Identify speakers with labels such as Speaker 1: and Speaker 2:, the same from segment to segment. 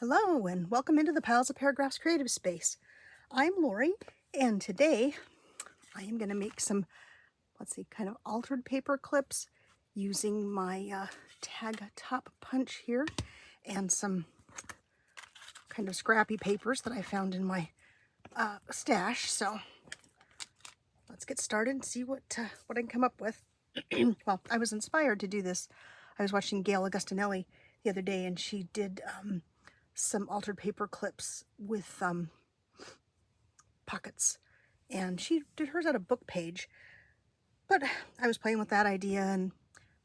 Speaker 1: Hello and welcome into the Piles of Paragraphs creative space. I'm Lori and today I am going to make some, kind of altered paper clips using my tag top punch here and some kind of scrappy papers that I found in my stash. So let's get started and see what I can come up with. Well, I was inspired to do this. I was watching Gail Agostinelli the other day and she did some altered paper clips with pockets, and she did hers at a book page, but I was playing with that idea and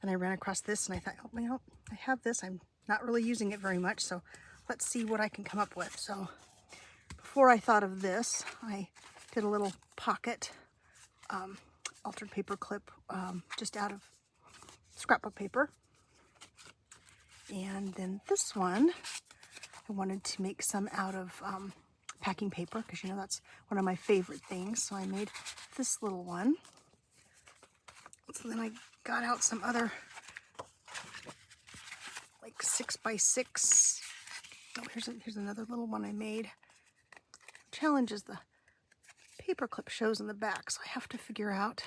Speaker 1: then I ran across this and I thought, oh, I have this, I'm not really using it very much, so let's see what I can come up with. So before I thought of this, I did a little pocket altered paper clip just out of scrapbook paper, and then this one I wanted to make some out of packing paper, because you know that's one of my favorite things. So I made this little one. So then I got out some other like 6x6. Oh, here's another little one I made. Challenge is the paper clip shows in the back, so I have to figure out.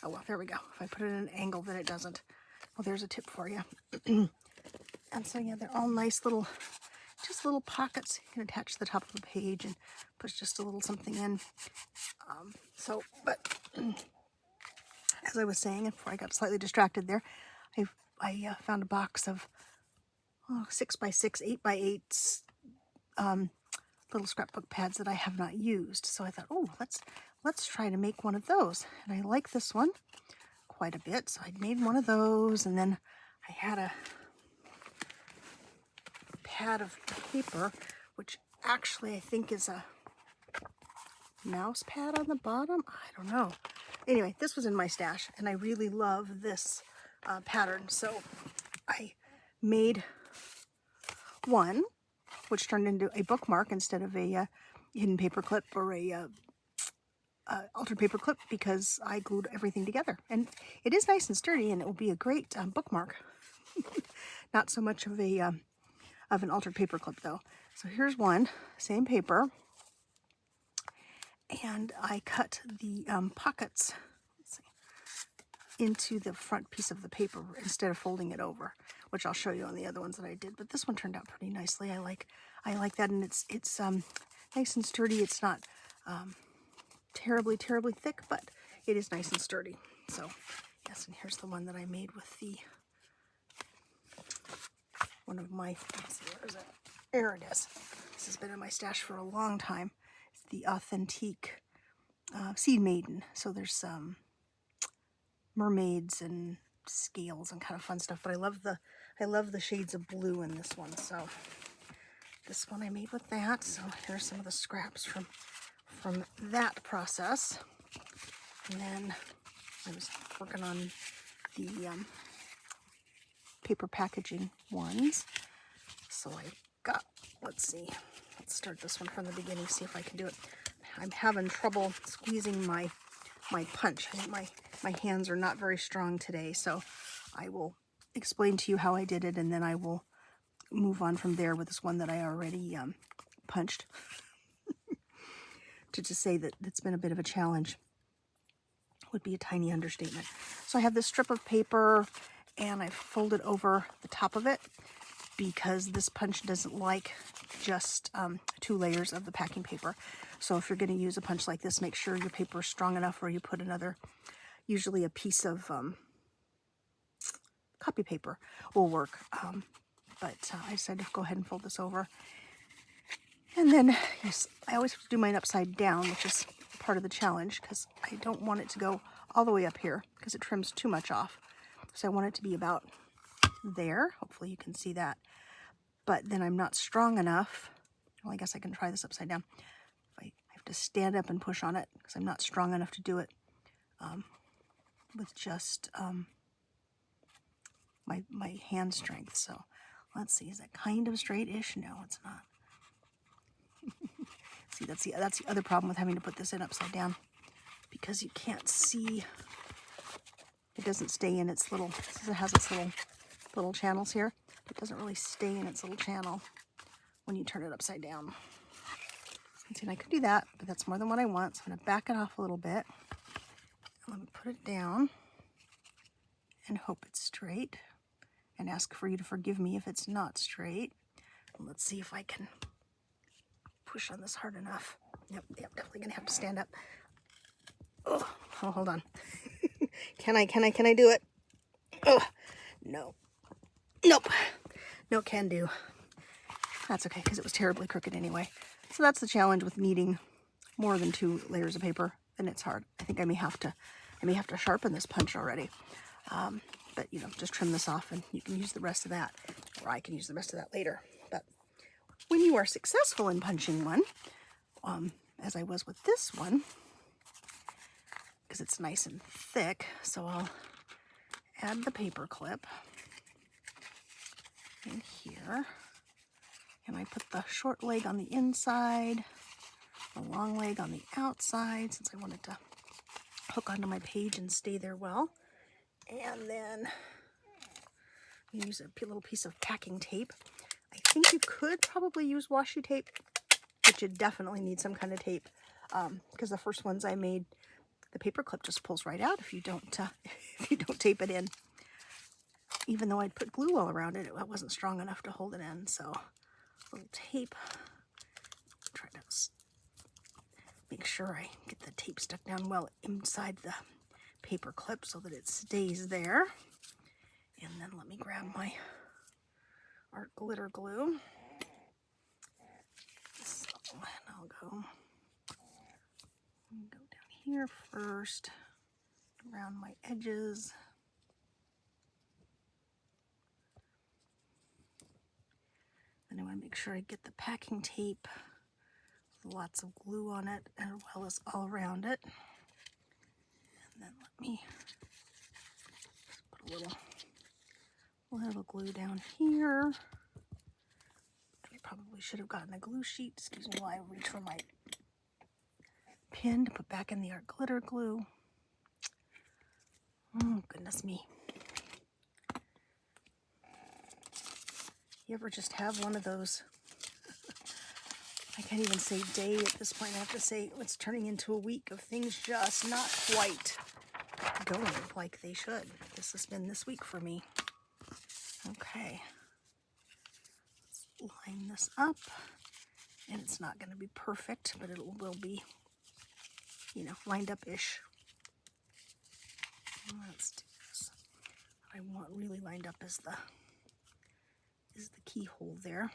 Speaker 1: Oh well, there we go. If I put it at an angle, then it doesn't. Well, there's a tip for you. And so yeah, they're all nice little. Just little pockets you can attach to the top of the page and put just a little something in. But as I was saying, before I got slightly distracted there, I found a box of 6x6, 8x8 little scrapbook pads that I have not used. So I thought, oh, let's try to make one of those. And I like this one quite a bit, so I made one of those, and then I had a pad of paper, which actually I think is a mouse pad on the bottom. I don't know. Anyway, this was in my stash and I really love this pattern. So I made one, which turned into a bookmark instead of a hidden paper clip or a altered paper clip, because I glued everything together. And it is nice and sturdy and it will be a great bookmark. Not so much of an altered paper clip though. So here's one, same paper, and I cut the pockets into the front piece of the paper instead of folding it over, which I'll show you on the other ones that I did. But this one turned out pretty nicely. I like that, and it's nice and sturdy. It's not terribly thick, but it is nice and sturdy. So yes, and here's the one that I made with the one of my, let's see, where is it? There it is. This has been in my stash for a long time. It's the Authentique Seed Maiden. So there's some mermaids and scales and kind of fun stuff. But I love the shades of blue in this one. So this one I made with that. So here's some of the scraps from that process. And then I was working on the paper packaging ones. So I got, let's start this one from the beginning, see if I can do it. I'm having trouble squeezing my punch. I think my hands are not very strong today, so I will explain to you how I did it, and then I will move on from there with this one that I already punched. To just say that it's been a bit of a challenge would be a tiny understatement. So I have this strip of paper and I folded over the top of it because this punch doesn't like just 2 layers of the packing paper. So if you're going to use a punch like this, make sure your paper is strong enough where you put another, usually a piece of copy paper will work. But I decided to go ahead and fold this over. And then, yes, I always have to do mine upside down, which is part of the challenge because I don't want it to go all the way up here because it trims too much off. So I want it to be about there. Hopefully you can see that. But then I'm not strong enough. Well, I guess I can try this upside down. I have to stand up and push on it because I'm not strong enough to do it with just my hand strength. So let's see, is that kind of straight-ish? No, it's not. See, that's the other problem with having to put this in upside down, because you can't see. It doesn't stay in its little, since it has its little channels here, it doesn't really stay in its little channel. when you turn it upside down. And see, I could do that, but that's more than what I want. So I'm gonna back it off a little bit. Let me put it down and hope it's straight, and ask for you to forgive me if it's not straight. Let's see if I can push on this hard enough. Yep, definitely gonna have to stand up. Oh, hold on. Can I do it? Oh, no. Nope. No can do. That's okay, because it was terribly crooked anyway. So that's the challenge with needing more than 2 layers of paper, and it's hard. I think I may have to sharpen this punch already. But you know, just trim this off and you can use the rest of that, or I can use the rest of that later. But when you are successful in punching one, as I was with this one, because it's nice and thick, so I'll add the paper clip in here, and I put the short leg on the inside, the long leg on the outside, since I wanted to hook onto my page and stay there well. And then you use a little piece of packing tape. I think you could probably use washi tape, but you definitely need some kind of tape, because the first ones I made, the paper clip just pulls right out if you don't tape it in. Even though I'd put glue all around it, it wasn't strong enough to hold it in. So a little tape. Try to make sure I get the tape stuck down well inside the paper clip so that it stays there. And then let me grab my art glitter glue. So, and I'll go down here first, around my edges. Then I want to make sure I get the packing tape with lots of glue on it, as well as all around it. And then let me just put a little glue down here. I probably should have gotten a glue sheet. Excuse me while I reach for my pin to put back in the art glitter glue. Oh, goodness me. You ever just have one of those, I can't even say day at this point, I have to say it's turning into a week of things just not quite going like they should. This has been this week for me. Okay. Let's line this up. And it's not going to be perfect, but it will be, you know, lined up-ish. Let's do this. What I want really lined up is the keyhole there.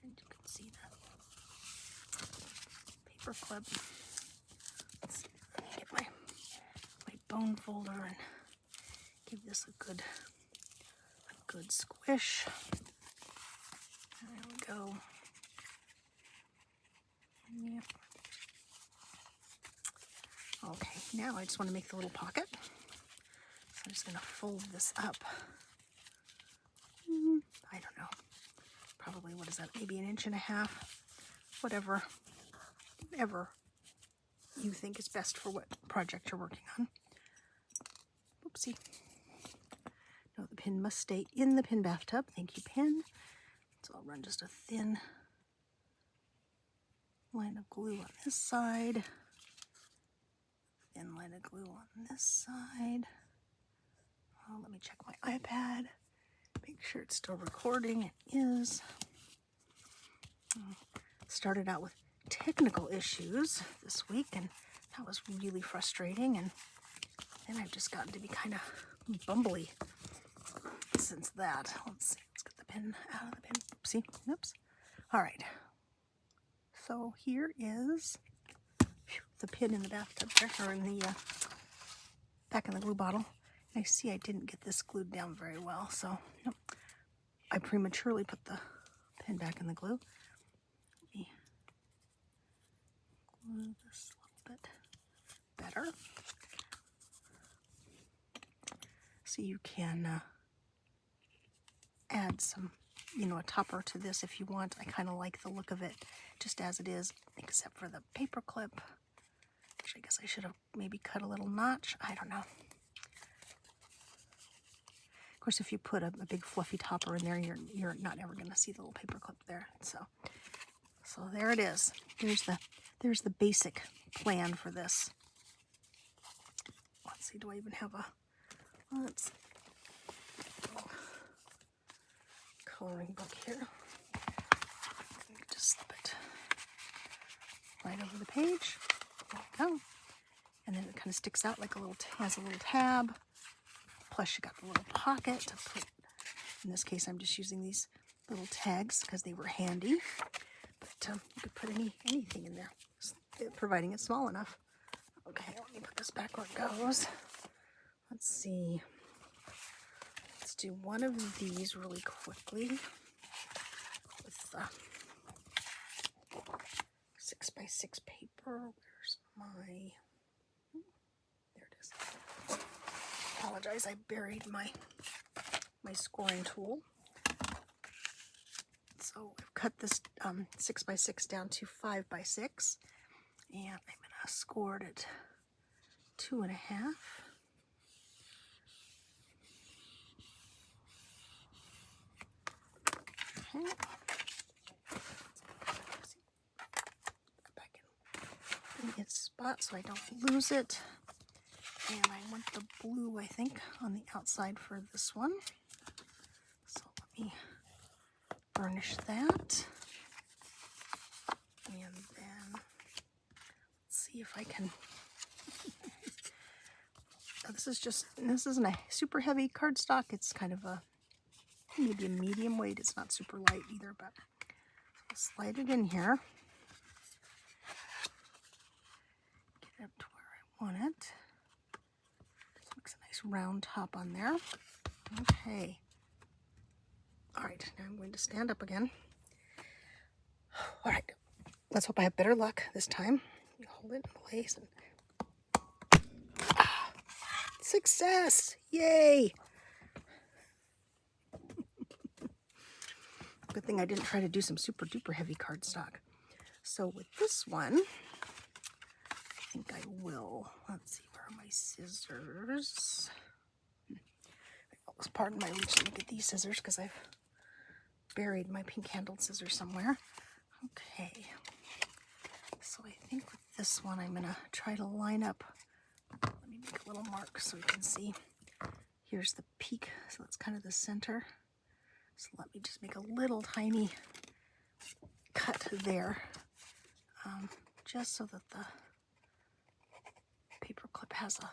Speaker 1: And you can see that paper clip. Let's see, let me get my bone folder and give this a good squish. There we go. Yep. Okay, now I just want to make the little pocket. So I'm just going to fold this up. I don't know. Probably, what is that? Maybe 1.5 inches. Whatever you think is best for what project you're working on. Oopsie. No, the pin must stay in the pin bathtub. Thank you, pin. So I'll run just a thin line of glue on this side. Thin line of glue on this side. Oh, let me check my iPad. Make sure it's still recording. It is. Started out with technical issues this week, and that was really frustrating. And then I've just gotten to be kind of bumbly since that. Let's see. Let's get the pin out of the pin. Oopsie. Oops. All right. So here is the pin in the bathtub there, or in the back in the glue bottle. I see I didn't get this glued down very well, so nope. I prematurely put the pin back in the glue. Let me glue this a little bit better. So you can add some, a topper to this if you want. I kind of like the look of it just as it is, except for the paper clip, which I guess I should have maybe cut a little notch. I don't know. Of course, if you put a big fluffy topper in there, you're not ever going to see the little paper clip there. So there it is. There's the basic plan for this. Let's see, do I even have a coloring book here? Just slip it right over the page. There we go. And then it kind of sticks out like has a little tab. Plus you got the little pocket to put, in this case I'm just using these little tags because they were handy. But you could put anything in there, providing it's small enough. Okay, let me put this back where it goes. Let's see. Let's do one of these really quickly with 6x6 paper. Where's my... There it is. Apologize, I buried my scoring tool. So I've cut this 6x6 down to 5x6, and I'm gonna score it at 2.5. Okay. Back in its spot so I don't lose it. And I want the blue, I think, on the outside for this one. So let me burnish that. And then let's see if I can. This isn't a super heavy cardstock. It's kind of maybe a medium weight. It's not super light either, but I'll slide it in here. Get it up to where I want it. Looks a nice round top on there. Okay. All right, now I'm going to stand up again. All right, let's hope I have better luck this time. You hold it in place and success! Yay! Good thing I didn't try to do some super duper heavy cardstock. So with this one, I think I will. Let's see, where are my scissors? Pardon my reach. Let me get these scissors because I've buried my pink handled scissors somewhere. Okay. So I think with this one, I'm gonna try to line up. Let me make a little mark so you can see. Here's the peak, so that's kind of the center. So let me just make a little tiny cut there, just so that the paper clip has a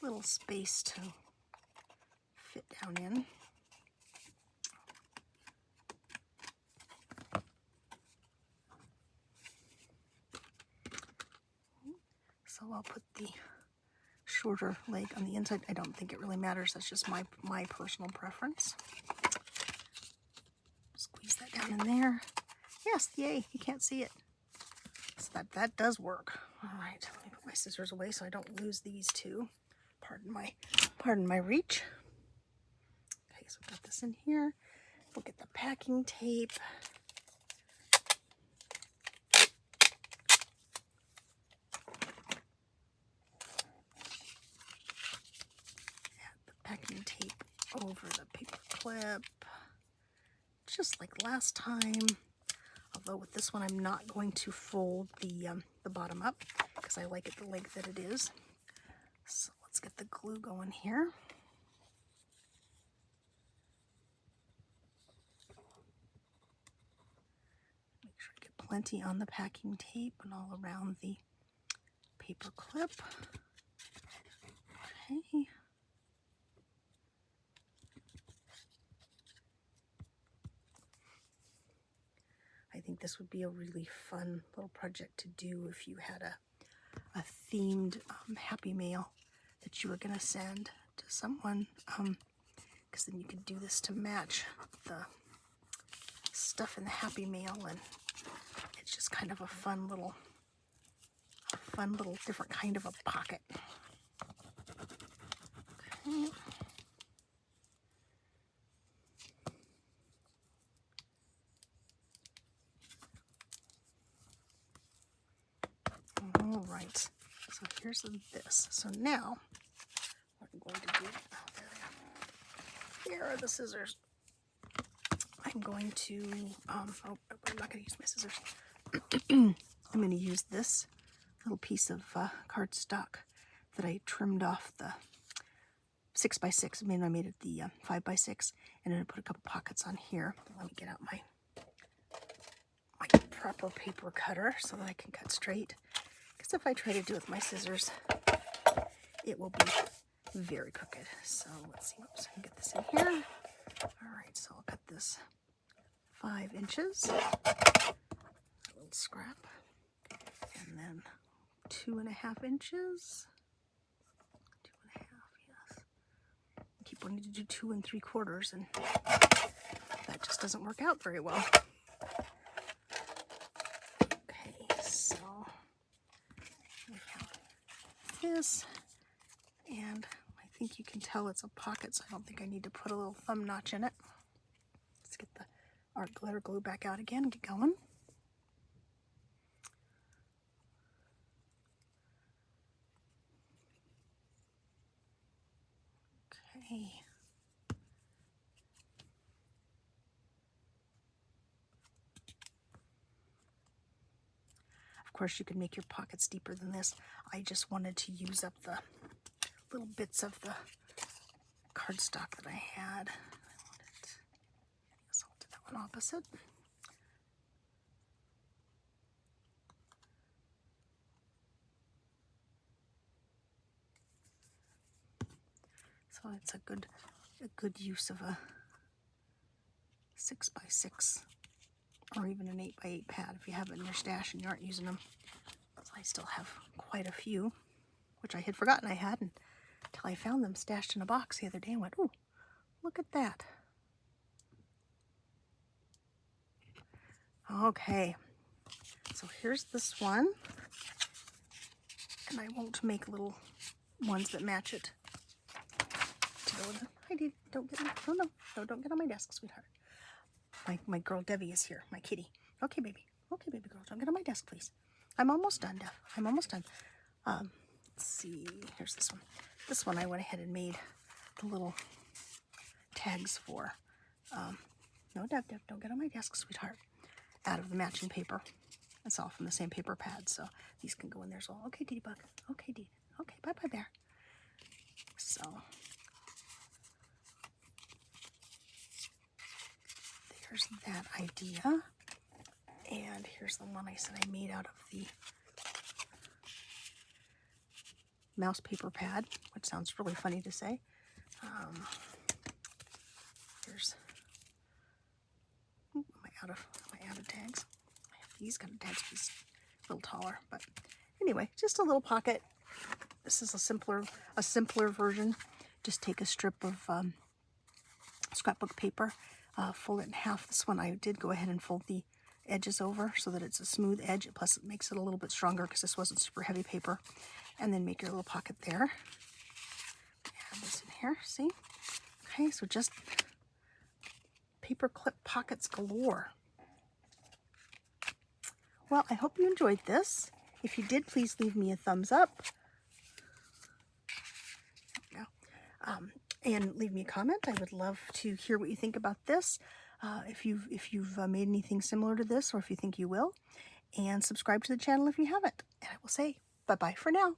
Speaker 1: little space to fit down in. So I'll put the shorter leg on the inside. I don't think it really matters. That's just my personal preference. Squeeze that down in there. Yes, yay, you can't see it. So that does work. All right, let me put my scissors away so I don't lose these two. Pardon my reach. Okay, so I've got this in here. We'll get the packing tape. Packing tape over the paper clip, just like last time. Although with this one, I'm not going to fold the bottom up because I like it the length that it is. So let's get the glue going here. Make sure I get plenty on the packing tape and all around the paper clip. Okay. I think this would be a really fun little project to do if you had a themed Happy Mail that you were going to send to someone, because then you could do this to match the stuff in the Happy Mail, and it's just kind of a fun little different kind of a pocket. Okay. All right, so here's this. So now what I'm going to do, Where are the scissors? I'm going to, I'm not going to use my scissors. I'm going to use this little piece of cardstock that I trimmed off the 6x6. I made it the 5x6, and then I put a couple pockets on here. Let me get out my proper paper cutter so that I can cut straight. Because if I try to do it with my scissors, it will be very crooked. So let's see. Oops, I can get this in here. All right, so I'll cut this 5 inches. A little scrap, and then 2.5 inches. 2.5, yes. I keep wanting to do 2 3/4, and that just doesn't work out very well. This, and I think you can tell it's a pocket, so I don't think I need to put a little thumb notch in it. Let's get the art glitter glue back out again and get going. Okay. Of course, you can make your pockets deeper than this. I just wanted to use up the little bits of the cardstock that I had. I guess I'll do that one opposite. So it's a good use of a 6x6 or even an 8x8 pad if you have it in your stash and you aren't using them. So I still have quite a few, which I had forgotten I had until I found them stashed in a box the other day and went, oh, look at that. Okay, so here's this one, and I won't make little ones that match it to go with it. Hi, Dee, don't get on, no, don't get on my desk, sweetheart. My girl Debbie is here, my kitty. Okay, baby girl, don't get on my desk, please. I'm almost done, Dev. I'm almost done. Let's see, here's this one. This one I went ahead and made the little tags for. No, Dev, don't get on my desk, sweetheart. Out of the matching paper. It's all from the same paper pad, so these can go in there as well. Okay, Dee Bug. Okay, Dee. Okay, bye-bye, Bear. So, there's that idea. And here's the one I said I made out of the mouse paper pad, which sounds really funny to say. Here's, am I out of tags? I have these kind of tags, but it's a little taller. But anyway, just a little pocket. This is a simpler version. Just take a strip of scrapbook paper, fold it in half. This one I did go ahead and fold the edges over so that it's a smooth edge. Plus it makes it a little bit stronger because this wasn't super heavy paper. And then make your little pocket there. Add this in here, see? Okay, so just Paperclip pockets galore. Well, I hope you enjoyed this. If you did, please leave me a thumbs up. And leave me a comment. I would love to hear what you think about this. If you've made anything similar to this, or if you think you will. And subscribe to the channel if you haven't. And I will say bye-bye for now.